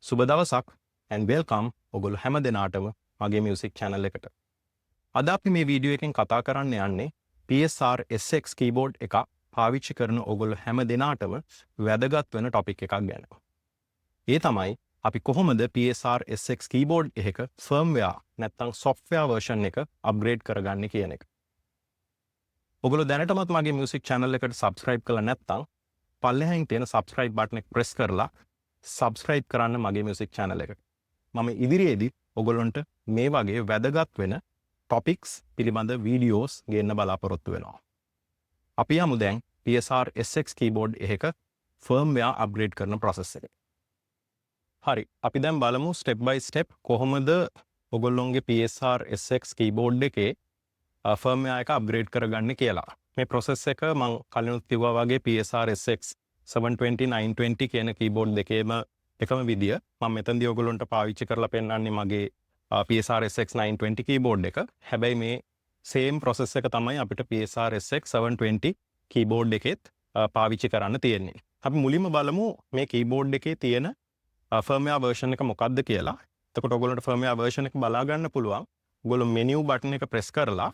සුබ දවසක් and welcome ඔගොල්ලෝ හැම දෙනාටම මගේ music channel එකට. අද අපි මේ වීඩියෝ එකෙන් කතා කරන්න යන්නේ PSR SX keyboard එක පාවිච්චි කරන ඔගොල්ලෝ හැම දෙනාටම වැදගත් වෙන topic එකක් ගැන. ඒ තමයි අපි කොහොමද PSR SX keyboard එකක firmware නැත්නම් software version එක upgrade කරගන්නේ කියන එක. ඔගොල්ලෝ දැනටමත් මගේ music channel එකට subscribe කරලා නැත්නම් පල්ලෙහායින් තියෙන subscribe button එක press කරලා subscribe කරන්න මගේ music channel එකට. මම ඉදිරියේදී ඔගොල්ලන්ට මේ වගේ වැදගත් වෙන topics පිළිබඳ videos ගෙන්න බලාපොරොත්තු වෙනවා. අපි යමු දැන් PSR SX keyboard එකක firmware upgrade කරන process එක. හරි, අපි දැන් බලමු step by step කොහොමද ඔගොල්ලොන්ගේ PSR SX keyboard එකේ firmware එක upgrade කරගන්නේ කියලා. මේ process එක මම කලිනුත් කිව්වා වගේ PSR SX 720 920 කියන keyboard දෙකේම එකම විදිය. මම මෙතනදී ඔයගොල්ලන්ට පාවිච්චි කරලා පෙන්නන්නේ මගේ PSR SX 920 keyboard එක. හැබැයි මේ same process එක තමයි අපිට PSR SX 720 keyboard එකෙත් පාවිච්චි කරන්න තියෙන්නේ. අපි මුලින්ම බලමු මේ keyboard එකේ තියෙන firmware version එක මොකක්ද කියලා. එතකොට ඔයගොල්ලන්ට firmware version එක බලා ගන්න පුළුවන්. ඔයගොල්ලෝ menu button එක press කරලා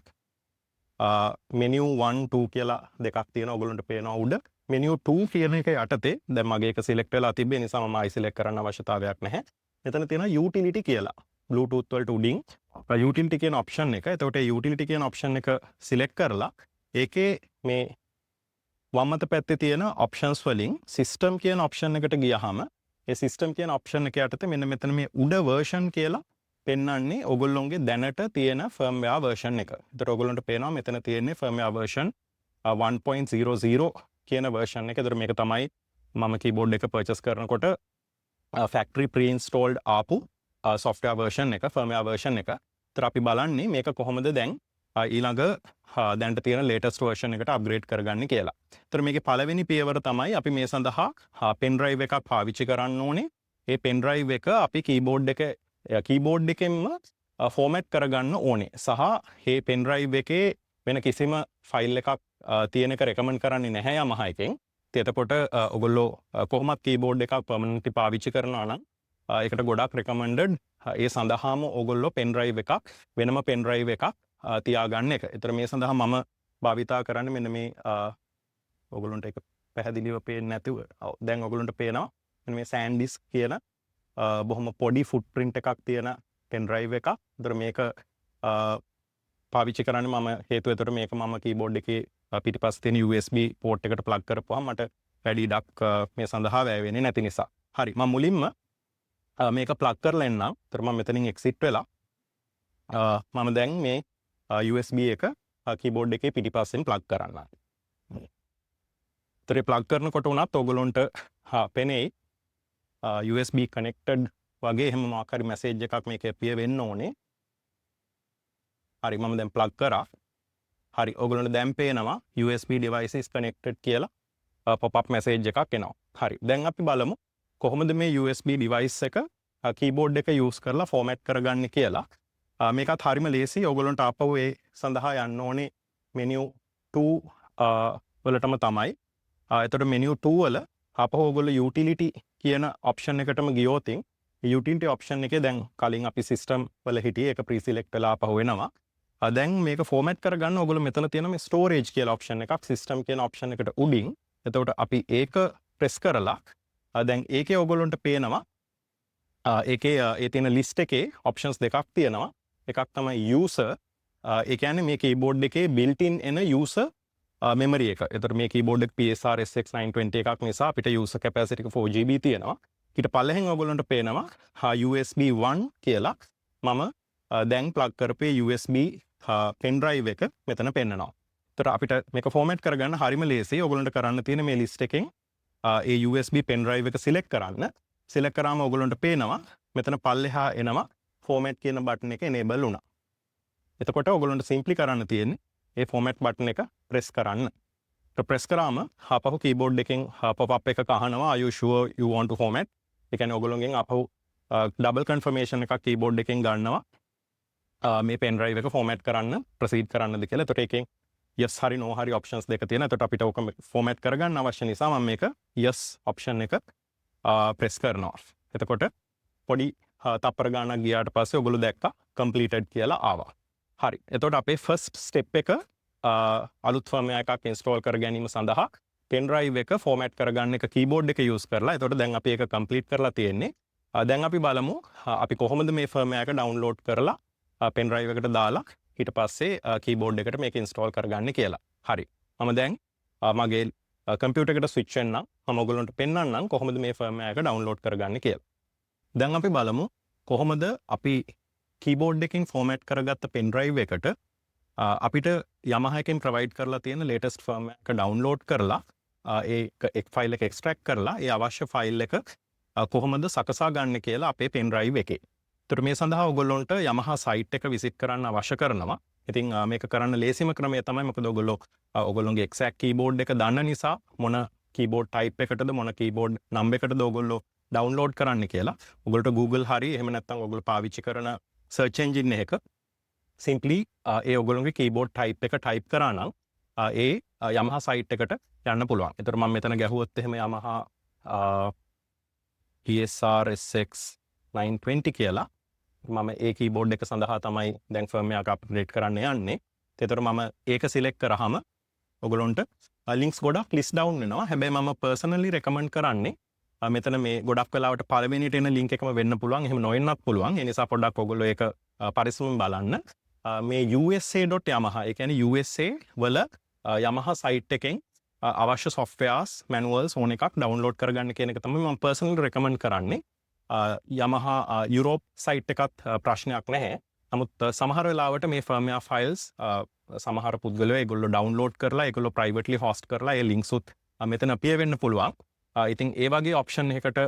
menu 1 2 කියලා දෙකක් තියෙනවා. ඔයගොල්ලන්ට පේනවා උඩ. menu 2 කියන එක යටතේ දැන් මගේ එක select වෙලා තිබ්බේ නිසා මම select කරන්න අවශ්‍යතාවයක් නැහැ. මෙතන තියෙනවා utility කියලා. Bluetooth වලට උඩින් utility කියන option එක. එතකොට ඒ utility කියන option එක select කරලා ඒකේ මේ වම් අත පැත්තේ තියෙන options වලින් system කියන option එකට ගියහම ඒ system කියන option එක යටතේ මෙන්න මෙතන මේ උඩ version කියලා පෙන්වන්නේ ඔයගොල්ලොන්ගේ දැනට තියෙන firmware version එක. ඒතර ඔයගොල්ලන්ට පේනවා මෙතන තියෙන්නේ firmware version 1.00 කියන version එක. ඒතර මේක තමයි මම keyboard එක purchase කරනකොට factory pre-installed ආපු software version එක, firmware version එක. ඒතර අපි බලන්නේ මේක කොහොමද දැන් ඊළඟ දැනට තියෙන latest version එකට upgrade කරගන්නේ කියලා. ඒතර මේකේ පළවෙනි පියවර තමයි අපි මේ සඳහා pen drive එකක් පාවිච්චි කරන්න ඕනේ. ඒ pen drive එක අපි keyboard එකෙන්ම format කරගන්න ඕනේ. සහ මේ pen drive එකේ වෙන කිසිම ෆයිල් එකක් තියෙන එක recommend කරන්නේ නැහැ Yamaha එකෙන්. එතකොට ඔයගොල්ලෝ කොහොමත් keyboard එකක් permanently පාවිච්චි කරනවා නම් ඒකට ගොඩක් recommended ඒ සඳහාම ඔයගොල්ලෝ pen drive එකක් වෙනම pen drive එකක් තියාගන්න එක. ඒතර මේ සඳහා මම භාවිතා කරන්නේ මෙන්න මේ ඔයගොල්ලන්ට ඒක පැහැදිලිව පේන්නේ නැතුව දැන් ඔයගොල්ලන්ට පේනවා මෙන්න මේ SanDisk කියන බොහොම පොඩි footprint එකක් තියෙන pen drive එකක්. ඒතර මේක පාවිච්චි කරන්නේ මම හේතුව ඒතර මේක මම keyboard එකේ පිටිපස්සේ තියෙන USB port එකට plug කරපුවාම මට වැඩි ඉඩක් මේ සඳහා වැය වෙන්නේ නැති නිසා. හරි, මම මුලින්ම මේක plug කරලා එන්නම්. ඒතර මම මෙතනින් exit වෙලා මම දැන් මේ USB එක keyboard එකේ පිටිපස්සෙන් plug කරන්න. ඒතර plug කරනකොට උනත් ඔයගොල්ලන්ට පෙනෙයි USB connected වගේ එහෙම මොකක් හරි message එකක් මේකේ appear වෙන්න ඕනේ. හරි, මම දැන් plug කරා. හරි, ඔයගොල්ලන්ට දැන් පේනවා USB device is connected කියලා pop up message එකක් එනවා. හරි, දැන් අපි බලමු කොහොමද මේ USB device එක keyboard එක use කරලා format කරගන්නේ කියලා. මේකත් හරිම ලේසි. ඔයගොල්ලන්ට ආපහු ඒ සඳහා යන්න ඕනේ menu 2 වලටම තමයි. එතකොට menu 2 වල ආපහු ඔයගොල්ලෝ utility කියන option එකටම ගියොත් utility option එකේ දැන් කලින් අපි system වල හිටියේ ඒක pre-select වෙලා ආපහු එනවා. දැන් මේක format කරගන්න ඔයගොල්ලෝ මෙතන තියෙන මේ storage කියලා option එකක් system කියන option එකට උඩින්. එතකොට අපි ඒක press කරලා දැන් ඒකේ ඔයගොල්ලන්ට පේනවා ඒකේ ඒ තියෙන list එකේ options දෙකක් තියෙනවා. එකක් තමයි user. ඒ කියන්නේ මේ keyboard එකේ built-in එන user memory එක. එතකොට මේ keyboard එක PSR SX 920 එකක් නිසා අපිට user capacity එක 4GB තියෙනවා. ඊට පල්ලෙහෙන් ඔයගොල්ලන්ට පේනවා USB 1 කියලා මම දැන් plug කරපේ USB pen drive එක මෙතන පෙන්නනවා. එතකොට අපිට මේක format කරගන්න හරිම ලේසියි. ඔයගොල්ලන්ට කරන්න තියෙන මේ list එකෙන් ඒ USB pen drive එක select කරන්න. select කරාම ඔයගොල්ලන්ට පේනවා මෙතන පල්ලෙහා එනවා format කියන button එක enable වුණා. එතකොට ඔයගොල්ලන්ට simply කරන්න තියෙන්නේ ඒ format button එක press කරන්න. ඒක press කරාම ආපහු keyboard එකෙන් pop up එකක අහනවා are you sure you want to format? ඒ කියන්නේ ඔයගොල්ලෝගෙන් ආපහු double confirmation එකක් keyboard එකෙන් ගන්නවා. මේ pen drive එක format කරන්න proceed කරන්නද කියලා. එතකොට ඒකෙන් yes hari no hari options දෙක තියෙනවා. එතකොට අපිට ඕක format කරගන්න අවශ්‍ය නිසා මම මේක yes option එක press කරනවා. එතකොට පොඩි තප්පර ගානක් ගියාට පස්සේ ඔයගොල්ලෝ දැක්කා completed කියලා ආවා. හරි. එතකොට අපේ first step එක අලුත් ෆර්ම්වෙයාර් එකක් install කර ගැනීම සඳහා pen drive එක format කරගන්න එක keyboard එක use කරලා. එතකොට දැන් අපි ඒක complete කරලා තියෙන්නේ. දැන් අපි බලමු අපි කොහොමද මේ ෆර්ම්වෙයාර් එක download කරලා pen drive එකට දාලා ඊට පස්සේ keyboard එකට මේක install කරගන්නේ කියලා. හරි. මම දැන් මගේ කම්පියුටර් එකට switch වෙන්නම්. මම ඔයගොල්ලන්ට පෙන්නන්නම් කොහොමද මේ ෆර්ම්වෙයාර් එක download කරගන්නේ කියලා. දැන් අපි බලමු කොහොමද අපි keyboard එකකින් format කරගත්ත pen drive එකට අපිට Yamaha එකෙන් provide කරලා තියෙන latest firmware එක download කරලා ඒ file එක extract කරලා ඒ අවශ්‍ය file එක කොහොමද සකසා ගන්න කියලා අපේ pen drive එකේ. ඒතර මේ සඳහා ඔයගොල්ලන්ට Yamaha site එක visit කරන්න අවශ්‍ය කරනවා. ඉතින් මේක කරන්න ලේසිම ක්‍රමය තමයි මොකද ඔයගොල්ලෝගේ exact keyboard එක දන්න නිසා මොන keyboard type එකටද මොන keyboard number එකටද ඔයගොල්ලෝ download කරන්න කියලා. ඔයගොල්ලන්ට Google හරි එහෙම නැත්නම් ඔයගොල්ලෝ පාවිච්චි කරන search engine එක simply ඒ ඔයගොල්ලෝගේ keyboard type එක type කරා නම් ඒ Yamaha site එකට යන්න පුළුවන්. ඒතර මම මෙතන ගැහුවොත් එහෙම Yamaha PSR SX 920 කියලා මම ඒ keyboard එක සඳහා තමයි දැන් firmware එක upgrade කරන්න යන්නේ. ඒතර මම ඒක select කරාම ඔයගොල්ලන්ට links ගොඩක් list down වෙනවා. හැබැයි මම personally recommend කරන්නේ මෙතන මේ ගොඩක් වෙලාවට පළවෙනියට එන link එකම වෙන්න පුළුවන්. එහෙම නොවෙන්නත් පුළුවන්. ඒ නිසා පොඩ්ඩක් ඔයගොල්ලෝ ඒක පරිස්සමෙන් බලන්න. මේ USA.Yamaha ඒ කියන්නේ USA වල Yamaha site එකෙන් අවශ්‍ය softwares manuals ඕන එකක් download කරගන්න කියන එක තමයි මම personally recommend කරන්නේ. Yamaha Europe site එකත් ප්‍රශ්නයක් නැහැ. නමුත් සමහර වෙලාවට මේ firmware files සමහර පුද්ගලයෝ ඒගොල්ලෝ download කරලා ඒගොල්ලෝ privately host කරලා ඒ links උත් මෙතන appear වෙන්න පුළුවන්. ඉතින් ඒ වගේ option එකකට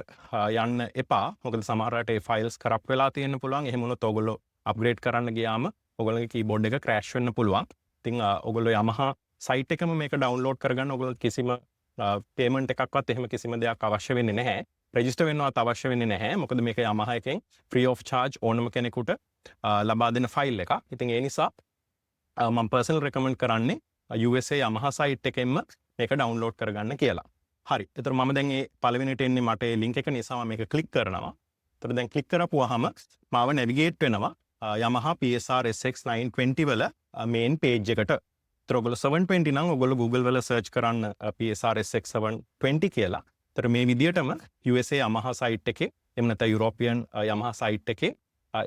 යන්න එපා. මොකද සමහරවිට ඒ files corrupt වෙලා තියෙන්න පුළුවන්. එහෙම වුණොත් ඔයගොල්ලෝ upgrade කරන්න ගියාම ඔයගොල්ලෝගේ keyboard එක crash වෙන්න පුළුවන්. ඉතින් ඔයගොල්ලෝ Yamaha site එකම මේක download කරගන්න ඔයගොල්ලෝ කිසිම payment එකක්වත් එහෙම කිසිම දෙයක් අවශ්‍ය වෙන්නේ නැහැ. register වෙන්නවත් අවශ්‍ය වෙන්නේ නැහැ. මොකද මේක Yamaha එකෙන් free of charge ඕනම කෙනෙකුට ලබා දෙන file එකක්. ඉතින් ඒ නිසා මම personal recommend කරන්නේ USA Yamaha site එකෙන්ම මේක download කරගන්න කියලා. හරි. ඒතර මම දැන් මේ පළවෙනිට එන්නේ මට ඒ link එක නිසා මම මේක click කරනවා. ඒතර දැන් click කරපුවාම මාව navigate වෙනවා Yamaha PSR SX 920 වල main page එකට. ඒතර ඔයගොල්ලෝ 720 නම් ඔයගොල්ලෝ Google වල search කරන්න PSR SX 720 කියලා. ඒතර මේ විදියටම USA Yamaha site එකේ එහෙම නැත්නම් European Yamaha site එකේ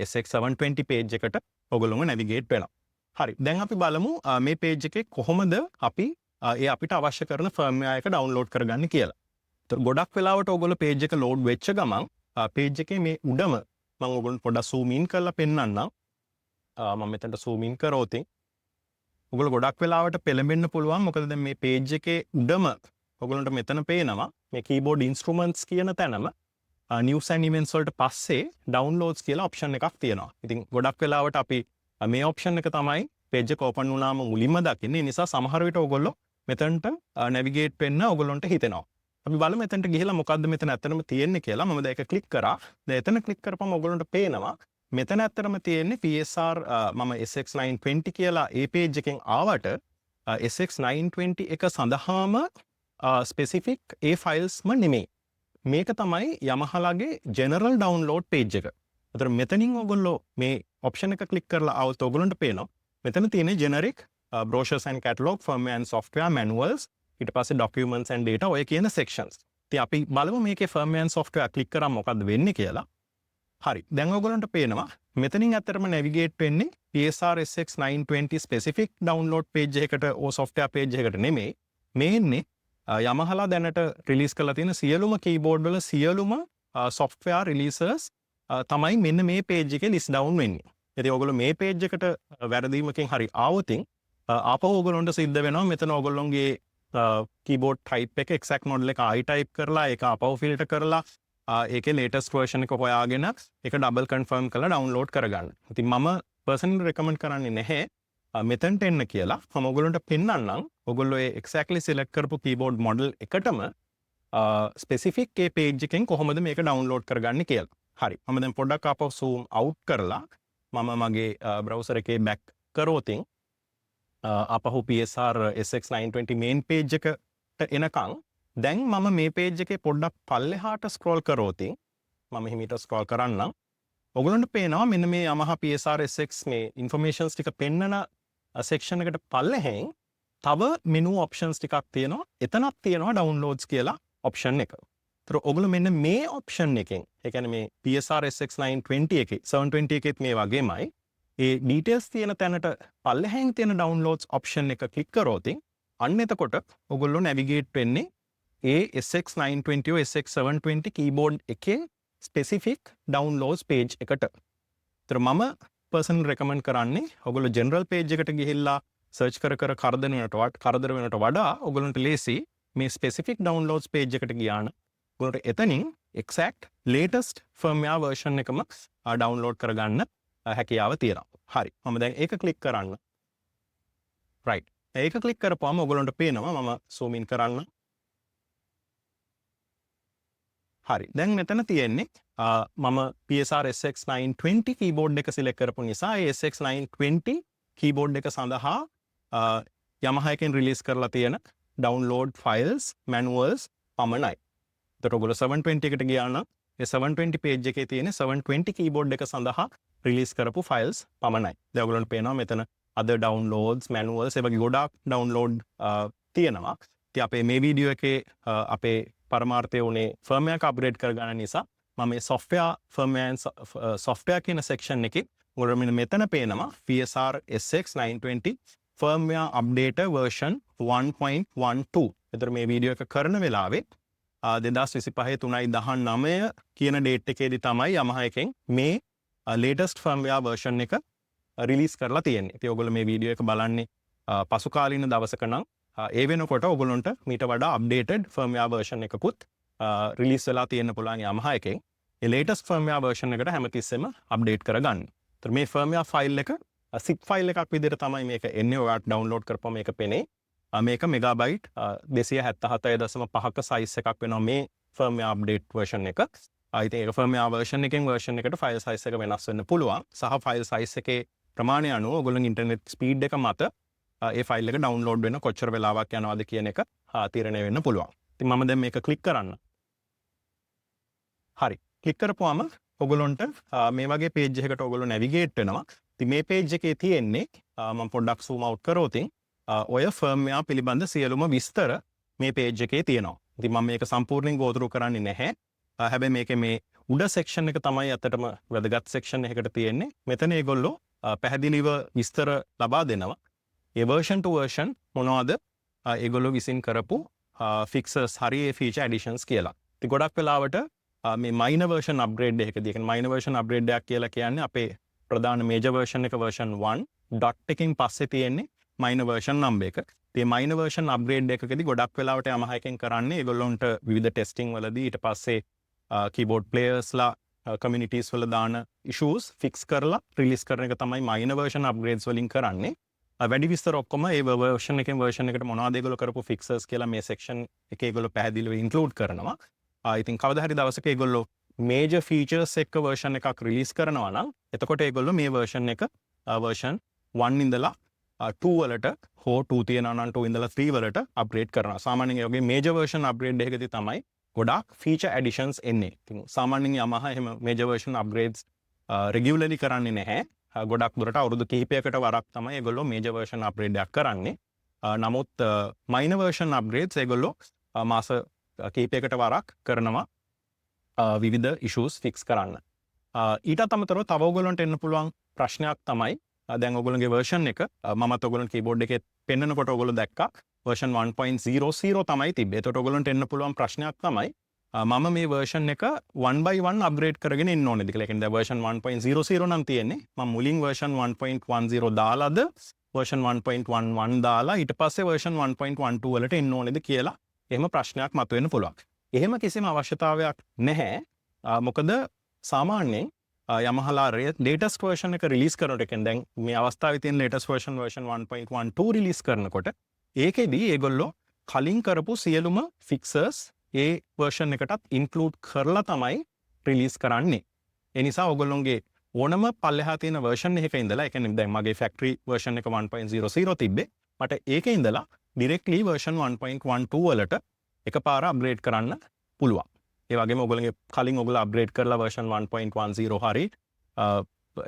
SX 720 page එකට ඔයගොල්ලෝම navigate වෙනවා. හරි. දැන් අපි බලමු මේ page එකේ කොහොමද අපි ඒ අපිට අවශ්‍ය කරන firmware එක download කරගන්න කියලා. ඒතර ගොඩක් වෙලාවට ඔයගොල්ලෝ page එක load වෙච්ච ගමන් page එකේ මේ උඩම මම ඔයගොල්ලන්ට පොඩ්ඩක් zoom in කරලා පෙන්නන්නම්. මම මෙතනට zoom in කරොත් ඔයගොල්ලෝ ගොඩක් වෙලාවට පෙළඹෙන්න පුළුවන්. මොකද දැන් මේ page එකේ උඩම ඔයගොල්ලන්ට මෙතන පේනවා මේ keyboard instruments කියන තැනම news and events වලට පස්සේ downloads කියලා option එකක් තියෙනවා. ඉතින් ගොඩක් වෙලාවට අපි මේ option එක තමයි page එක open වුණාම මුලින්ම දකින්නේ. ඒ නිසා සමහර විට ඔයගොල්ලෝ මෙතනට navigate වෙන්න ඔයගොල්ලන්ට හිතෙනවා. අපි බලමු මෙතනට ගිහලා මොකද්ද මෙතන ඇත්තටම තියෙන්නේ කියලා. මම දැන් ඒක click කරා. දැන් එතන click කරපුවම ඔයගොල්ලන්ට පේනවා මෙතන ඇත්තටම තියෙන්නේ PSR මම SX 920 කියලා ඒ page එකෙන් ආවට SX 920 එක සඳහාම specific ඒ filesම නෙමෙයි. මේක තමයි Yamaha ලගේ general download page එක. ඒතර මෙතනින් ඔයගොල්ලෝ මේ option එක click කරලා આવුත් ඔයගොල්ලන්ට පේනවා මෙතන තියෙන generic brochures and catalog firmware and software manuals ඊට පස්සේ documents and data ඔය කියන sections. ඉතින් අපි බලමු මේකේ firmware and software click කරාම මොකද්ද වෙන්නේ කියලා. හරි. දැන් ඔයගොල්ලන්ට පේනවා මෙතනින් ඇත්තටම navigate වෙන්නේ PSR SX 920 specific download page එකකට ඕ software page එකකට නෙමෙයි. මේ ඉන්නේ Yamaha ලා දැනට release කරලා තියෙන සියලුම keyboard වල සියලුම software releases තමයි මෙන්න මේ page එකේ list down වෙන්නේ. ඉතින් ඔයගොල්ලෝ මේ page එකට වැරදීමකින් හරි ආවොතින් ආපහු ඔයගොල්ලන්ට සිද්ධ වෙනවා මෙතන ඔයගොල්ලෝගේ keyboard type එක exact model එක I type කරලා ඒක ආපහු filter කරලා ඒකේ latest version එක හොයාගෙන ඒක double confirm කරලා download කරගන්න. ඉතින් මම personally recommend කරන්නේ නැහැ මෙතනට එන්න කියලා. මම ඔයගොල්ලන්ට පෙන්නන්නම් ඔයගොල්ලෝ ඒ exactly select කරපු keyboard model එකටම specific ඒ page එකෙන් කොහොමද මේක download කරගන්නේ කියලා. හරි. මම දැන් පොඩ්ඩක් ආපහු zoom out කරලා මම මගේ browser එකේ back කරෝතින් අපහු PSR SX 920 main page එකට එනකන් දැන් මම මේ page එකේ පොඩ්ඩක් පල්ලෙහාට scroll කරෝතින් මම හිමීට ස්ක්‍රෝල් කරන්නම්. ඔයගොල්ලන්ට පේනවා මෙන්න මේ Yamaha PSR SX මේ ඉන්ෆර්මේෂන්ස් ටික පෙන්නන සෙක්ෂන් එකට පල්ලෙහෙන් තව මෙනු ඔප්ෂන්ස් ටිකක් තියෙනවා. එතනක් තියෙනවා ඩවුන්ලෝඩ්ස් කියලා ඔප්ෂන් එක. ඒතර ඔයගොල්ලෝ මෙන්න මේ ඔප්ෂන් එකෙන් ඒ කියන්නේ මේ PSR SX 920 එකේ 720 එකෙත් මේ වගේමයි ඒ ඩීටේල්ස් තියෙන තැනට පල්ලෙහෙන් තියෙන ඩවුන්ලෝඩ්ස් ඔප්ෂන් එක ක්ලික් කරොත් අන්න එතකොට ඔයගොල්ලෝ නැවිගේට් වෙන්නේ ඒ SX 920 SX 720 කීබෝඩ් එකේ ස්පෙસિෆික් ඩවුන්ලෝඩ්ස් පේජ් එකට. ඒතර මම පර්සනල් රෙකමන්ඩ් කරන්නේ ඔයගොල්ලෝ ජෙනරල් පේජ් එකට ගිහිල්ලා සර්ච් කර කරදර වෙනට වඩා ඔයගොල්ලන්ට ලේසි මේ ස්පෙસિෆික් ඩවුන්ලෝඩ්ස් පේජ් එකට ගියාන ඔයගොල්ලන්ට එතනින් එක්සැක්ට් ලේටස්ට් ෆර්ම්වෙයාර් වර්ෂන් එකම ඩවුන්ලෝඩ් කරගන්න හැකියාව තියෙනවා. හරි. මම දැන් ඒක ක්ලික් කරන්න. රයිට්. ඒක ක්ලික් කරපුවම ඔයගොල්ලන්ට පේනවා මම zoom in කරන්න. හරි. දැන් මෙතන තියෙන්නේ මම PSR SX 920 කීබෝඩ් එක සිලෙක්ට් කරපු නිසා ඒ SX 920 කීබෝඩ් එක සඳහා Yamaha එකෙන් රිලීස් කරලා තියෙන ඩවුන්ලෝඩ් ෆයිල්ස් මැනුවල්ස් පමණයි. ඒතර ඔයගොල්ලෝ 720 එකට ගියා නම් ඒ 720 පේජ් එකේ තියෙන 720 කීබෝඩ් එක සඳහා රිලීස් කරපු ෆයිල්ස් පමණයි. දැන් ඔයගොල්ලන්ට පේනවා මෙතන අද ඩවුන්ලෝඩ්ස් මැනුවල්ස් ඒ වගේ ගොඩාක් ඩවුන්ලෝඩ් තියෙනවා. ඉතින් අපේ මේ වීඩියෝ එකේ අපේ පරමාර්ථය උනේ ෆර්ම්වෙයාර් එක අප්ග්‍රේඩ් කරගන්න නිසා මම මේ software කියන section එකේ ඔයගොල්ලෝ මෙතන පේනවා PSR SX 920 firmware updater version 1.12. ඒතර මේ වීඩියෝ එක කරන වෙලාවේ 2025 3/19 කියන ඩේට් එකේදී තමයි Yamaha එකෙන් මේ latest firmware version එක රිලීස් කරලා තියෙන්නේ. ඉතින් ඔයගොල්ලෝ මේ වීඩියෝ එක බලන්නේ පසු කාලීන දවසක නම් ඒ වෙනකොට ඔයගොල්ලන්ට මීට වඩා අප්ඩේටඩ් ෆර්ම්වෙයාර් වර්ෂන් එකකුත් රිලීස් වෙලා තියෙන්න පුළුවන් Yamaha එකෙන්. ඒ ලේටස්ට් ෆර්ම්වෙයාර් වර්ෂන් එකට හැමතිස්සෙම අප්ඩේට් කරගන්න. ඒතර මේ ෆර්ම්වෙයාර් ෆයිල් එක zip ෆයිල් එකක් විදිහට තමයි මේක එන්නේ. ඔයාලට ඩවුන්ලෝඩ් කරපුවම මේක පෙනේ. මේක මෙගාබයිට් 277.5ක සයිස් එකක් වෙනවා මේ ෆර්ම්වෙයාර් අප්ඩේට් වර්ෂන් එක. ඉතින් ඒක ෆර්ම්වෙයාර් වර්ෂන් එකෙන් වර්ෂන් එකට ෆයිල් සයිස් එක වෙනස් වෙන්න පුළුවන්. සහ ෆයිල් සයිස් එකේ ප්‍රමාණය අනුව ඔයගොල්ලන්ගේ ඉන්ටර්නෙට් ස්පීඩ් එක මත ඒ ෆයිල් එක ඩවුන්ලෝඩ් වෙන කොච්චර වෙලාවක් යනවාද කියන එක තීරණය වෙන්න පුළුවන්. ඉතින් මම දැන් මේක ක්ලික් කරන්න. හරි. ක්ලික් කරපුවාම ඔයගොල්ලන්ට මේ වගේ පේජ් එකකට ඔයගොල්ලෝ නැවිගේට් වෙනවා. ඉතින් මේ පේජ් එකේ තියෙන්නේ මම පොඩ්ඩක් zoom out කරොත් ඔය ෆර්ම්වෙයාර් පිළිබඳ සියලුම විස්තර මේ පේජ් එකේ තියෙනවා. ඉතින් මම මේක සම්පූර්ණයෙන් go through කරන්නේ නැහැ. හැබැයි මේකේ මේ උඩ section එක තමයි අතටම වැදගත් section එකකට තියෙන්නේ. මෙතන ඒගොල්ලෝ පැහැදිලිව විස්තර ලබා දෙනවා. ඒ version to version මොනවද ඒගොල්ලෝ විසින් කරපු fixes හරි ඒ feature additions කියලා. ඉතින් ගොඩක් වෙලාවට මේ minor version upgrade එකකදී කියන්නේ minor version upgrade එකක් කියලා කියන්නේ අපේ ප්‍රධාන major version එක version 1 dot එකකින් පස්සේ තියෙන්නේ minor version number එක. ඉතින් minor version upgrade එකකදී ගොඩක් වෙලාවට Yamaha එකෙන් කරන්නේ ඒගොල්ලොන්ට විවිධ testing වලදී ඊට පස්සේ keyboard players ලා communities වල දාන issues fix කරලා release කරන එක තමයි minor version upgrades වලින් කරන්නේ. වැඩි විස්තර ඔක්කොම ඒ version එකෙන් version එකට මොනවද ඒගොල්ලෝ කරපු fixes කියලා මේ section එකේ ඒගොල්ලෝ පැහැදිලිව include කරනවා. ඉතින් කවදා හරි දවසක ඒගොල්ලෝ major features එක්ක version එකක් release කරනවා නම් එතකොට ඒගොල්ලෝ මේ version එක version 1 ඉඳලා 2 වලට හෝ 2 තියෙනවා නම් 2 ඉඳලා 3 වලට upgrade කරනවා. සාමාන්‍යයෙන් ඒ වගේ major version upgrade එකකදී තමයි ගොඩාක් feature additions එන්නේ. ඉතින් සාමාන්‍යයෙන් Yamaha එහෙම major version upgrades regularly කරන්නේ නැහැ. ගොඩක් දුරට අවුරුදු කිහිපයකට වරක් තමයි ඒගොල්ලෝ මේජර් වර්ෂන් අප්ග්‍රේඩ් එකක් කරන්නේ. නමුත් මයිනර් වර්ෂන් අප්ග්‍රේඩ්ස් ඒගොල්ලෝ මාස කිහිපයකට වරක් කරනවා විවිධ ඉෂුස් ෆික්ස් කරන්න. ඊටත් අමතරව තව ඔයගොල්ලන්ට එන්න පුළුවන් ප්‍රශ්නයක් තමයි දැන් ඔයගොල්ලන්ගේ වර්ෂන් එක මමත් ඔයගොල්ලන් කීබෝඩ් එකේ පෙන්නනකොට ඔයගොල්ලෝ දැක්කා වර්ෂන් 1.00 තමයි තිබ්බේ. ඒකට ඔයගොල්ලන්ට එන්න පුළුවන් ප්‍රශ්නයක් තමයි මම මේ version එක 1 by 1 upgrade කරගෙන ඉන්න ඕනේද කියලා. ඒ කියන්නේ version 1.00 නම් තියෙන්නේ. මම මුලින් version 1.10 දාලාද version 1.11 දාලා ඊට පස්සේ version 1.12 වලට එන්න ඕනේද කියලා එහෙම ප්‍රශ්නයක් මතුවෙන්න පුළුවන්. එහෙම කිසිම අවශ්‍යතාවයක් නැහැ. මොකද සාමාන්‍යයෙන් Yamaha latest version එක release කරනකොට කියන්නේ දැන් මේ අවස්ථාවේ තියෙන latest version 1.12 release කරනකොට ඒකෙදී ඒගොල්ලෝ කලින් කරපු සියලුම fixes ඒ version එකටත් include කරලා තමයි release කරන්නේ. ඒ නිසා ඔයගොල්ලෝගේ ඕනම පල්ලෙහා තියෙන version එකක ඉඳලා ඒ කියන්නේ දැන් මගේ factory version එක 1.00 තිබ්බේ. මට ඒකේ ඉඳලා directly version 1.12 වලට එකපාර upgrade කරන්න පුළුවන්. ඒ වගේම ඔයගොල්ලන්ගේ කලින් ඔයගොල්ලෝ අප්ග්‍රේඩ් කරලා version 1.10 හරි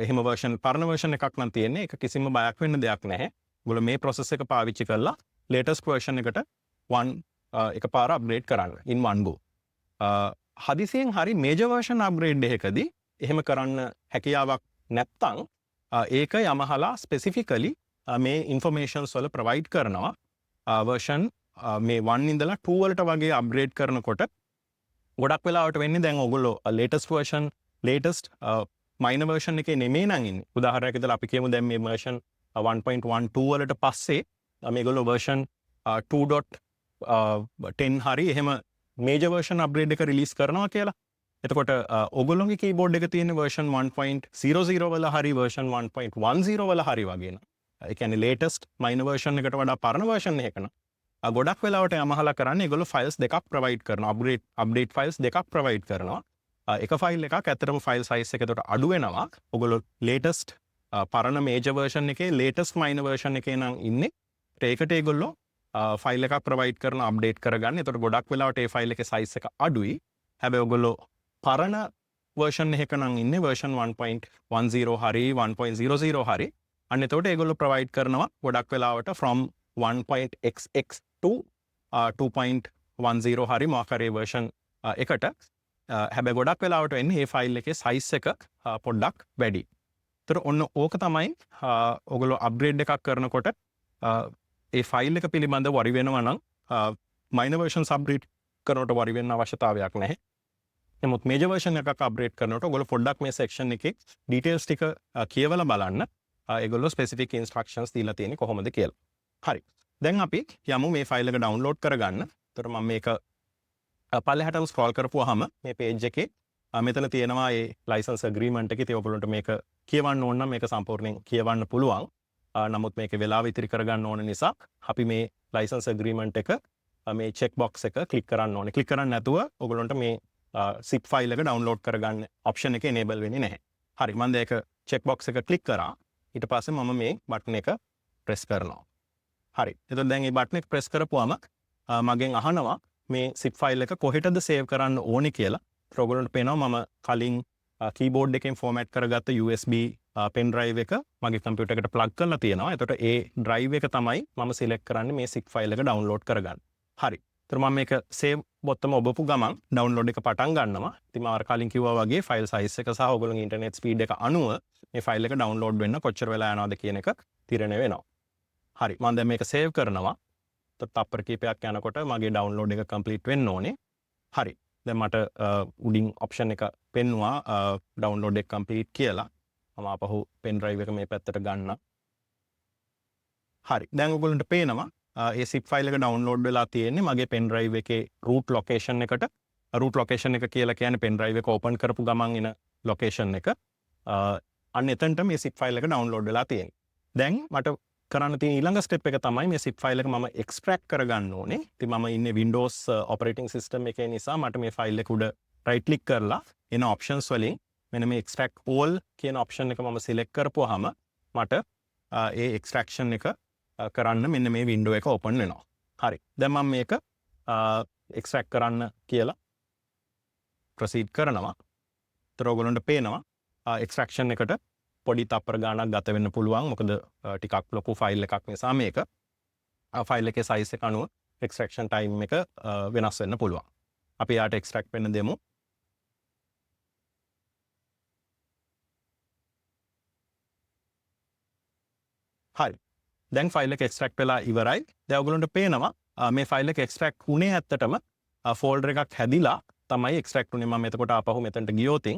එහෙම version පරණ version එකක් නම් තියෙන්නේ. ඒක කිසිම බයක් වෙන්න දෙයක් නැහැ. ඔයගොල්ලෝ මේ process එක පාවිච්චි කරලා latest version එකට එකපාර අප්ග්‍රේඩ් කරන්න in one go. හදිසියෙන් හරි major version upgrade එකකදී එහෙම කරන්න හැකියාවක් නැත්තම් ඒක යමහලා ස්පෙસિෆිකලි මේ ඉන්ෆර්මේෂන්ස් වල ප්‍රොවයිඩ් කරනවා version මේ 1 ඉඳලා 2 වලට වගේ අප්ග්‍රේඩ් කරනකොට ගොඩක් වෙලාවට වෙන්නේ දැන් ඔයගොල්ලෝ latest version latest minor version එකේ නෙමෙයි නම් ඉන්නේ. උදාහරණයක් විදිහට අපි කියමු දැන් මේ version 1.12 වලට පස්සේ මේගොල්ලෝ version 2.10 හරි එහෙම major version upgrade එක release කරනවා කියලා. එතකොට ඔයගොල්ලෝගේ keyboard එක තියෙන version 1.00 වල හරි version 1.10 වල හරි වගේ න. ඒ කියන්නේ latest minor version එකට වඩා පරණ version එකක න. ගොඩක් වෙලාවට යමහලා කරන්නේ ඒගොල්ලෝ files දෙකක් provide කරනවා. update files දෙකක් provide කරනවා. එක file එකක් ඇත්තටම file size එක එතකොට අඩු වෙනවා. ඔයගොල්ලෝ latest පරණ major version එකේ latest minor version එකේ නම් ඉන්නේ. ඒකට ඒගොල්ලෝ ෆයිල් එකක් ප්‍රොවයිඩ් කරන අප්ඩේට් කරගන්න. එතකොට ගොඩක් වෙලාවට ඒ ෆයිල් එකේ සයිස් එක අඩුයි. හැබැයි ඔයගොල්ලෝ පරණ version එකක නම් ඉන්නේ version 1.10 හරි 1.00 හරි. අන්න එතකොට ඒගොල්ලෝ ප්‍රොවයිඩ් කරනවා ගොඩක් වෙලාවට from 1.xx to 2.10 හරි මොකක් හරි version එකට. හැබැයි ගොඩක් වෙලාවට වෙන්නේ මේ ෆයිල් එකේ සයිස් එක පොඩ්ඩක් වැඩි. ඒතර ඔන්න ඕක තමයි ඔයගොල්ලෝ අප්ග්‍රේඩ් එකක් කරනකොට ඒ ෆයිල් එක පිළිබඳව වරි වෙනවා නම් minor versions upgrade කරනකොට වරි වෙන්න අවශ්‍යතාවයක් නැහැ. නමුත් major version එකක් අප්ග්‍රේඩ් කරනකොට ඔයගොල්ලෝ පොඩ්ඩක් මේ section එකේ details ටික කියවලා බලන්න. ඒගොල්ලෝ specific instructions දීලා තියෙන්නේ කොහොමද කියලා. හරි. දැන් අපි යමු මේ ෆයිල් එක download කරගන්න. ඒතර මම මේක පල්ලෙහාටම scroll කරපුවාම මේ page එකේ මෙතන තියෙනවා මේ license agreement එකේ. ඉතින් ඔයගොල්ලන්ට මේක කියවන්න ඕන නම් මේක සම්පූර්ණයෙන් කියවන්න පුළුවන්. නමුත් මේක වෙලාව ඉතිරි කරගන්න ඕන නිසා අපි මේ license agreement එක මේ check box එක click කරන්න ඕනේ. click කරන්නේ නැතුව ඔයගොල්ලන්ට මේ zip file එක download කරගන්න option එක enable වෙන්නේ නැහැ. හරි මම දැන් ඒක check box එක click කරා. ඊට පස්සේ මම මේ button එක press කරනවා. හරි. එතකොට දැන් මේ button එක press කරපුවාම මගෙන් අහනවා මේ zip file එක කොහෙටද save කරන්න ඕනේ කියලා. ඒත් ඔයගොල්ලන්ට පේනවා මම කලින් keyboard එකෙන් format කරගත්ත USB pen drive එක මගේ computer එකට plug කරලා තියෙනවා. එතකොට ඒ drive එක තමයි මම select කරන්නේ මේ zip file එක download කරගන්න. හරි. ඒතර මම මේක save බොත්තම ඔබපු ගමන් download එක පටන් ගන්නවා. ඉතින් මම අර කලින් කිව්වා වගේ file size එක සහ ඔයගොල්ලෝගේ internet speed එක අනුව මේ file එක download වෙන්න කොච්චර වෙලා යනවද කියන එක තීරණය වෙනවා. හරි. මම දැන් මේක save කරනවා. තත්පර කීපයක් යනකොට මගේ download එක complete වෙන්න ඕනේ. හරි. දැන් මට උඩින් option එක පෙන්නවා download එක complete කියලා. මම ආපහු pen drive එක මේ පැත්තට ගන්න. හරි. දැන් ඔයගොල්ලන්ට පේනවා ඒ zip file එක download වෙලා තියෙන්නේ මගේ pen drive එකේ root location එකට. root location එක කියලා කියන්නේ pen drive එක open කරපු ගමන් එන location එක. අන්න එතනට මේ zip file එක download වෙලා තියෙන්නේ. දැන් මට කරන්න තියෙන ඊළඟ step එක තමයි මේ zip file එක මම extract කරගන්න ඕනේ. ඉතින් මම ඉන්නේ Windows operating system එකේ නිසා මට මේ file එක උඩ right click කරලා එන options වලින් මෙන්න මේ extract all කියන option එක මම select කරපුවාම මට ඒ extraction එක කරන්න මෙන්න මේ window එක open වෙනවා. හරි. දැන් මම මේක extract කරන්න කියලා proceed කරනවා. ඒතර ඔයගොල්ලන්ට පේනවා extraction එකට පොඩි තප්පර ගාණක් ගත වෙන්න පුළුවන්. මොකද ටිකක් ලොකු file එකක් නිසා මේක file එකේ size එක අනුව extraction time එක වෙනස් වෙන්න පුළුවන්. අපි යාට extract වෙන්න දෙමු. හරි. දැන් ෆයිල් එක එක්ස්ට්‍රැක්ට් වෙලා ඉවරයි. දැන් ඔයගොල්ලන්ට පේනවා මේ ෆයිල් එක එක්ස්ට්‍රැක්ට් වුණේ ඇත්තටම ෆෝල්ඩර් එකක් හැදිලා තමයි එක්ස්ට්‍රැක්ට් වුණේ. මම එතකොට ආපහු මෙතනට ගියොත්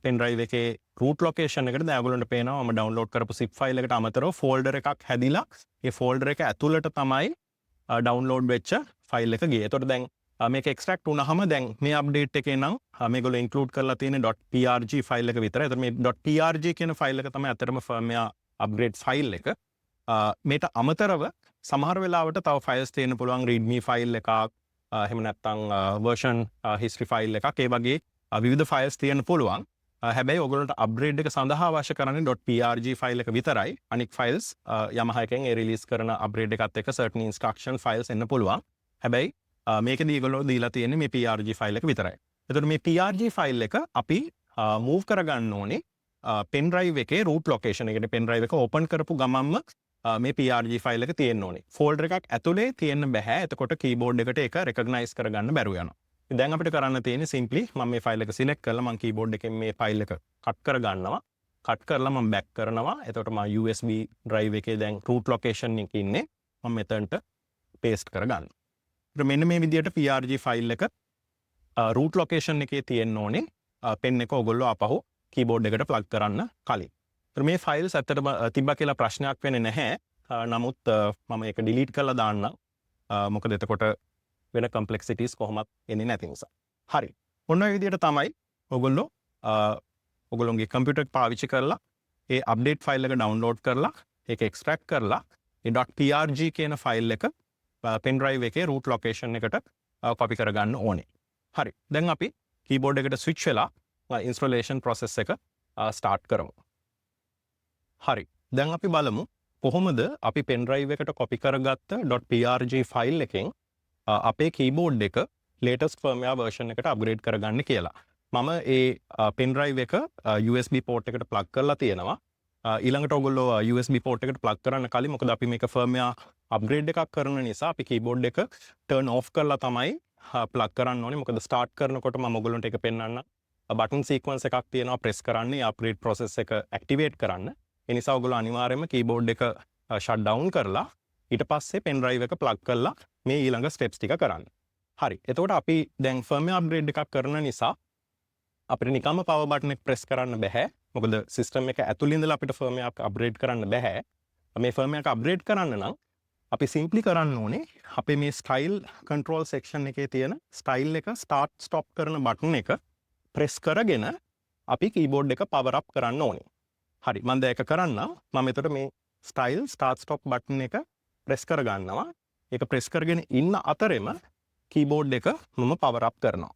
pen drive එකේ root location එකට දැන් ඔයගොල්ලන්ට පේනවා මම download කරපු zip file එකට අමතරව ෆෝල්ඩර් එකක් හැදිලා ඒ ෆෝල්ඩර් එක ඇතුළට තමයි download වෙච්ච ෆයිල් එක ගියේ. එතකොට දැන් මේක එක්ස්ට්‍රැක්ට් වුණාම දැන් මේ අප්ඩේට් එකේ නම් මේගොල්ලෝ include කරලා තියෙන්නේ .prg ෆයිල් එක විතරයි. එතකොට මේ .prg කියන ෆයිල් එක තමයි ඇත්තටම firmware upgrade ෆයිල් එක. මේට අමතරව සමහර වෙලාවට තව ෆයිල්ස් තියෙන්න පුළුවන් readme ෆයිල් එකක් එහෙම නැත්නම් version history ෆයිල් එකක් ඒ වගේ විවිධ ෆයිල්ස් තියෙන්න පුළුවන්. හැබැයි ඔයගොල්ලන්ට අප්ග්‍රේඩ් එක සඳහා අවශ්‍ය කරන්නේ .prg ෆයිල් එක විතරයි. අනික් ෆයිල්ස් Yamaha එකෙන් ඒ රිලීස් කරන අප්ග්‍රේඩ් එකත් එක්ක certain instruction files එන්න පුළුවන්. හැබැයි මේකදී ඒගොල්ලෝ දීලා තියෙන්නේ මේ prg ෆයිල් එක විතරයි. එතකොට මේ PRG ෆයිල් එක අපි move කරගන්න ඕනේ pen drive එකේ root location එකට pen drive එක open කරපු ගමන්ම මේ PRG ෆයිල් එක තියෙන්න ඕනේ. folder එකක් ඇතුලේ තියෙන්න බෑ. එතකොට keyboard එකට ඒක recognize කරගන්න බැරුව යනවා. දැන් අපිට කරන්න තියෙන්නේ simply මම මේ ෆයිල් එක select කරලා මම keyboard එකෙන් මේ ෆයිල් එක cut කරගන්නවා. cut කරලා මම back කරනවා. එතකොට මම USB drive එකේ දැන් root location එකේ ඉන්නේ. මම මෙතනට paste කරගන්නවා. ඊට මෙන්න මේ විදිහට PRG ෆයිල් එක root location එකේ තියෙන්න ඕනේ. pen එක ඔයගොල්ලෝ ආපහු keyboard එකට plug කරන්න කලින්. මේ ෆයිල්ස් ඇත්තටම තිබ්බා කියලා ප්‍රශ්නයක් වෙන්නේ නැහැ. නමුත් මම ඒක delete කරලා දාන්නම්. මොකද එතකොට වෙන complexities කොහොමත් එන්නේ නැති නිසා. හරි. ඔන්න ඔය විදිහට තමයි ඔයගොල්ලෝ ඔයගොල්ලෝගේ කම්පියුටර් එක පාවිච්චි කරලා ඒ update ෆයිල් එක download කරලා ඒක extract කරලා ඒ .prg කියන ෆයිල් එක pen drive එකේ root location එකට copy කරගන්න ඕනේ. හරි. දැන් අපි keyboard එකට switch වෙලා installation process එක start කරමු. හරි. දැන් අපි බලමු කොහොමද අපි pen drive එකට copy කරගත්ත .prg ෆයිල් එකෙන් අපේ keyboard එක latest firmware version එකට upgrade කරගන්න කියලා. මම ඒ pen drive එක USB port එකට plug කරලා තියෙනවා. ඊළඟට ඔයගොල්ලෝ USB port එකට plug කරන්න කලින් මොකද අපි මේක firmware upgrade එකක් කරන නිසා අපි keyboard එක turn off කරලා තමයි plug කරන්න ඕනේ. මොකද start කරනකොට මම ඔයගොල්ලන්ට ඒක පෙන්වන්න button sequence එකක් තියෙනවා press කරන්න ඒ upgrade process එක activate කරන්න. ඒ නිසා ඔයගොල්ලෝ අනිවාර්යයෙන්ම keyboard එක shut down කරලා ඊට පස්සේ pen drive එක plug කරලා මේ ඊළඟ steps ටික කරන්න. හරි. එතකොට අපි දැන් firmware upgrade එකක් කරන නිසා අපිට නිකම්ම power button එක press කරන්න බෑ. මොකද system එක ඇතුළේ ඉඳලා අපිට firmware එක upgrade කරන්න බෑ. මේ firmware එක upgrade කරන්න නම් අපි simply කරන්න ඕනේ අපේ මේ style control section එකේ තියෙන style එක start stop කරන button එක press කරගෙන අපි keyboard එක power up කරන්න ඕනේ. හරි. මම දැන් ඒක කරන්නම්. මම එතකොට මේ style start stop button එක press කරගන්නවා. ඒක press කරගෙන ඉන්න අතරෙම keyboard එක මම power up කරනවා.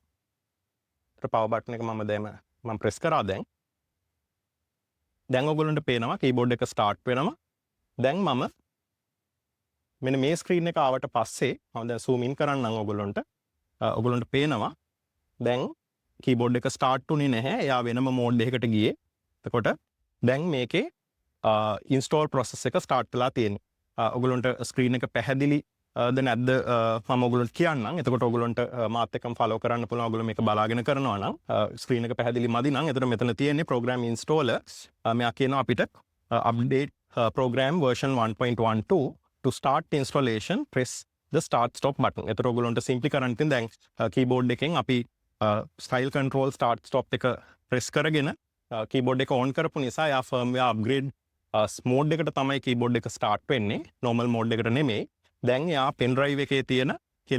ඒතර power button එක මම press කරා දැන්. දැන් ඔයගොල්ලන්ට පේනවා keyboard එක start වෙනවා. දැන් මම මෙන්න මේ screen එක ආවට පස්සේ මම දැන් zoom in කරන්නම් ඔයගොල්ලන්ට පේනවා දැන් keyboard එක start උනේ නැහැ. එයා වෙනම mode එකකට ගියේ. එතකොට දැන් මේකේ install process එක start වෙලා තියෙනවා. ඔයගොල්ලන්ට screen එක පැහැදිලි ද නැද්ද මම ඔයගොල්ලන්ට කියන්නම්. එතකොට ඔයගොල්ලන්ට මාත් එක්කම follow කරන්න පුළුවන්. ඔයගොල්ලෝ මේක බලාගෙන කරනවා නම් screen එක පැහැදිලි මදි නම් එතකොට මෙතන තියෙන්නේ program installer. මෙයා කියනවා අපිට update program version 1.12 to start installation press the start stop button. එතකොට ඔයගොල්ලන්ට simply කරන්න තියෙන දැන් keyboard එකෙන් අපි style control start stop එක press කරගෙන keyboard එක on කරපු නිසා යා firmware upgrade mode එකට තමයි keyboard එක start වෙන්නේ. normal mode එකට නෙමෙයි. දැන් යා pen drive එකේ තියෙන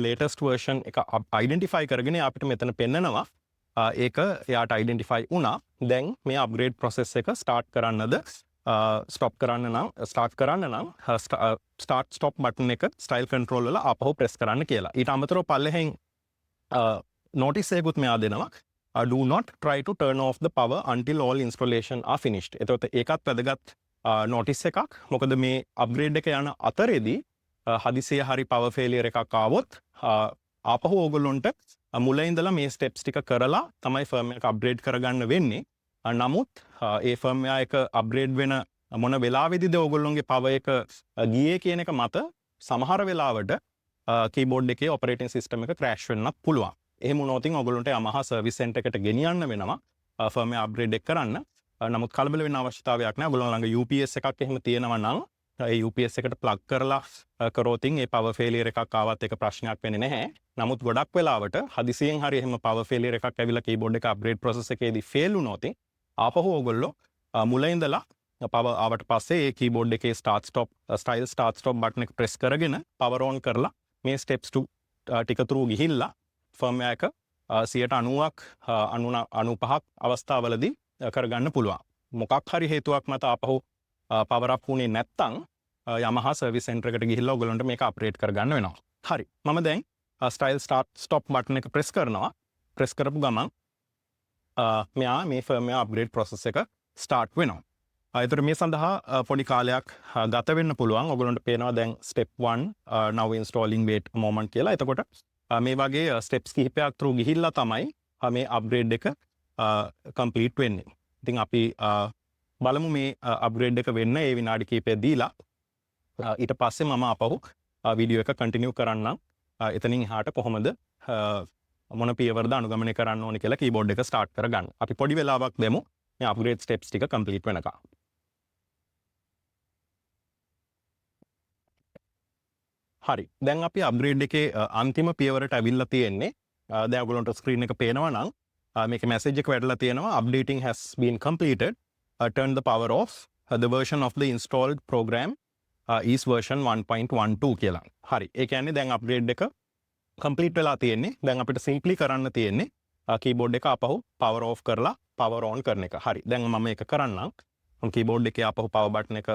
latest version එක identify කරගෙන අපිට මෙතන පෙන්නනවා. ඒක එයාට identify වුණා. දැන් මේ upgrade process එක start කරන්නද start කරන්න නම් start stop button එක style control වල ආපහු press කරන්න කියලා. ඊට අමතරව පල්ලෙහෙන් notice එකකුත් මෙයා දෙනවා. Do not try to turn off the power until all installation are finished. එතකොට ඒකත් වැදගත් notice එකක්. මොකද මේ upgrade එක යන අතරේදී හදිසියේ හරි power failure එකක් ආවොත් ආපහු ඕගොල්ලොන්ට මුල ඉඳලා මේ steps ටික කරලා තමයි firmware එක upgrade කරගන්න වෙන්නේ. නමුත් ඒ firmware එක upgrade වෙන මොන වෙලාවෙදිද ඕගොල්ලොන්ගේ power එක ගියේ කියන එක මත සමහර වෙලාවට keyboard එකේ operating system එක crash වෙන්නත් පුළුවන්. එහෙම වුණොත් ඔයගොල්ලන්ට Yamaha service center එකට ගෙනියන්න වෙනවා firmware upgrade එක කරන්න. නමුත් කලබල වෙන්න අවශ්‍යතාවයක් නැහැ. ඔයගොල්ලෝ ළඟ UPS එකක් එහෙම තියෙනවා නම් ඒ UPS එකට plug කරලා කරොත් ඒ power failure එකක් ආවත් ඒක ප්‍රශ්නයක් වෙන්නේ නැහැ. නමුත් ගොඩක් වෙලාවට හදිසියෙන් හරි එහෙම power failure එකක් ඇවිල්ලා keyboard එක upgrade process එකේදී fail වුණොත් ආපහු ඔයගොල්ලෝ මුල ඉඳලා power ආවට පස්සේ ඒ keyboard එකේ start stop button එක press කරගෙන power on කරලා මේ steps ටික through ගිහිල්ලා firmware එක 90ක් 95ක් අවස්ථාවලදී කරගන්න පුළුවන්. මොකක් හරි හේතුවක් මත ආපහු power up වුණේ නැත්නම් Yamaha service center එකට ගිහිල්ලා ඔයගොල්ලන්ට මේක අප්ග්‍රේඩ් කරගන්න වෙනවා. හරි. මම දැන් style start stop button එක press කරනවා. press කරපු ගමන් මෙයා මේ firmware upgrade process එක start වෙනවා. ඒතර මේ සඳහා පොඩි කාලයක් ගත වෙන්න පුළුවන්. ඔයගොල්ලන්ට පේනවා දැන් step 1 now installing wait a moment කියලා. එතකොට මේ වගේ steps කිහිපයක් through ගිහිල්ලා තමයි මේ අප්ග්‍රේඩ් එක කම්ප්ලීට් වෙන්නේ. ඉතින් අපි බලමු මේ අප්ග්‍රේඩ් එක වෙන්න ඒ විනාඩි කිහිපයක් දීලා ඊට පස්සේ මම අපහු වීඩියෝ එක කන්ටිනියු කරන්නම්. එතනින් එහාට කොහොමද මොන පියවරද අනුගමනය කරන්න ඕනේ කියලා කීබෝඩ් එක ස්ටාර්ට් කරගන්න. අපි පොඩි වෙලාවක් දෙමු මේ අප්ග්‍රේඩ් ස්ටෙප්ස් ටික කම්ප්ලීට් වෙනකම්. හරි. දැන් අපි අප්ග්‍රේඩ් එකේ අන්තිම පියවරට ඇවිල්ලා තියෙන්නේ. දැන් ඔයගොල්ලන්ට ස්ක්‍රීන් එක පේනවා නම් මේකේ මැසේජ් එක වැටලා තියෙනවා updating has been completed. Turn the power off. The version of the installed program is version 1.12 කියලා. හරි. ඒ කියන්නේ දැන් අප්ග්‍රේඩ් එක කම්ප්ලීට් වෙලා තියෙන්නේ. දැන් අපිට සිම්ප්ලි කරන්න තියෙන්නේ කීබෝඩ් එක අපහු power off කරලා power on කරන එක. හරි. දැන් මම ඒක කරන්නම්. මම කීබෝඩ් එකේ අපහු power button එක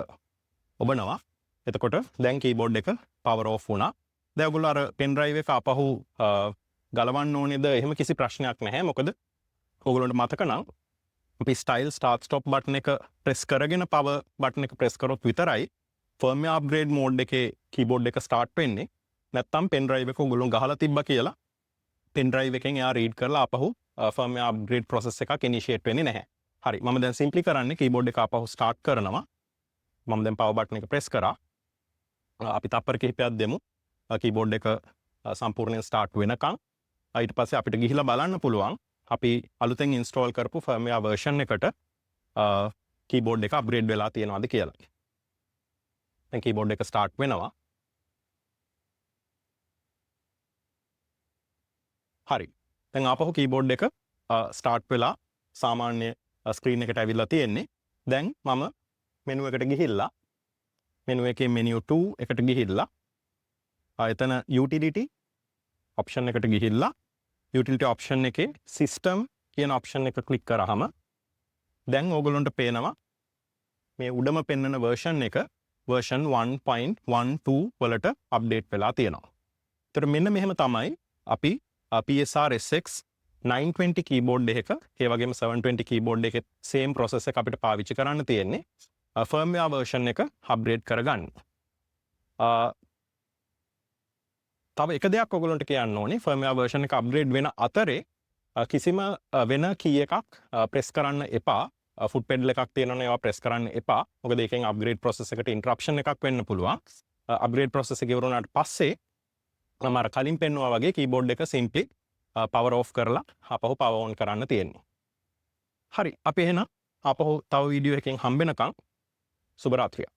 ඔබනවා. එතකොට දැන් කීබෝඩ් එක power off වුණා. දැන් ඔයගොල්ලෝ අර pen drive එක අපහු ගලවන්න ඕනේද? එහෙම කිසි ප්‍රශ්නයක් නැහැ. මොකද ඔයගොල්ලන්ට මතක නම් අපි style start stop button එක press කරගෙන power button එක press කරොත් විතරයි firmware upgrade mode එකේ keyboard එක start වෙන්නේ. නැත්තම් pen drive එක ඔයගොල්ලෝ ගහලා තිබ්බා කියලා pen drive එකෙන් එයා read කරලා අපහු firmware upgrade process එකක් initiate වෙන්නේ නැහැ. හරි. මම දැන් simply කරන්නේ keyboard එක අපහු start කරනවා. මම දැන් power button එක press කරා. අපි තප්පර කිහිපයක් දෙමු. keyboard එක සම්පූර්ණයෙන් start වෙනකන්. ඊට පස්සේ අපිට ගිහිලා බලන්න පුළුවන් අපි අලුතෙන් install කරපු firmware version එකට keyboard එක upgrade වෙලා තියෙනවද කියලා. දැන් keyboard එක start වෙනවා. හරි. දැන් ආපහු keyboard එක start වෙලා සාමාන්‍ය screen එකට ඇවිල්ලා තියෙන්නේ. දැන් මම menu එකට ගිහිල්ලා menu එකේ menu 2 එකට ගිහිල්ලා එතන utility option එකට ගිහිල්ලා utility option එකේ system කියන option එක click කරාම දැන් ඕගොල්ලන්ට පේනවා මේ උඩම පෙන්නන version එක version 1.12 වලට update වෙලා තියෙනවා. ඒතර මෙන්න මෙහෙම තමයි අපි PSR SX 920 keyboard එකක ඒ වගේම 720 keyboard එකේ same process එක අපිට පාවිච්චි කරන්න තියෙන්නේ firmware version එක upgrade කරගන්න. තව එක දෙයක් ඔයගොල්ලන්ට කියන්න ඕනේ firmware version එක upgrade වෙන අතරේ කිසිම වෙන key එකක් press කරන්න එපා. foot pedal එකක් තියෙනවනේ ඒවා press කරන්න එපා. මොකද ඒකෙන් upgrade process එකට interruption එකක් වෙන්න පුළුවන්. upgrade process එක ඉවර වුණාට පස්සේ මම අර කලින් පෙන්නුවා වගේ keyboard එක simply power off කරලා ආපහු power on කරන්න තියෙන්නේ. හරි. අපි එහෙනම් ආපහු තව වීඩියෝ එකකින් හම්බෙනකම් සුබ රාත්‍රියක්.